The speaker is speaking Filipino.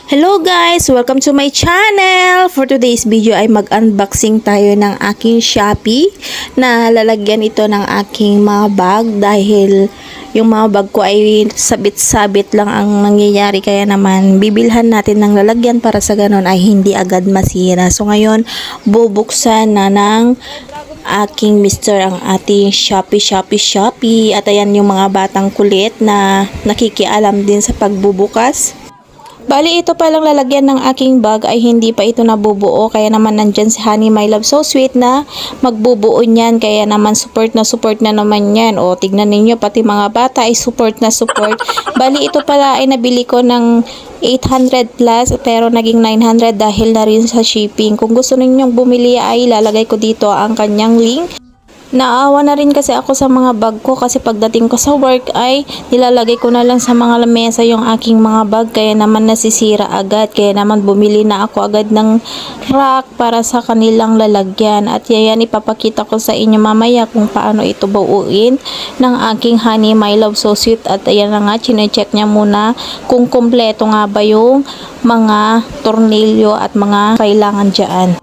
Hello guys! Welcome to my channel! For today's video ay mag-unboxing tayo ng aking Shopee na lalagyan ito ng aking mga bag dahil yung mga bag ko ay sabit-sabit lang ang nangyayari, kaya naman bibilhan natin ng lalagyan para sa ganon ay hindi agad masira. So ngayon bubuksan na ng aking mister ang ating Shopee at ayan yung mga batang kulit na nakikialam din sa pagbubukas. Bali, ito palang lalagyan ng aking bag ay hindi pa ito nabubuo, kaya naman nandyan si Honey My Love So Sweet na magbubuo niyan, kaya naman support na naman yan. O tignan ninyo, pati mga bata ay support na support. Bali, ito pala ay nabili ko ng 800 plus pero naging 900 dahil na rin sa shipping. Kung gusto ninyong bumili ay ilalagay ko dito ang kanyang link. Naawa na rin kasi ako sa mga bag ko kasi pagdating ko sa work ay nilalagay ko na lang sa mga lamesa yung aking mga bag, kaya naman nasisira agad, kaya naman bumili na ako agad ng rack para sa kanilang lalagyan. At yan ipapakita ko sa inyo mamaya kung paano ito buuin ng aking Honey My Love So Sweet. At ayan na nga, chinecheck niya muna kung kompleto nga ba yung mga tornilyo at mga kailangan dyan.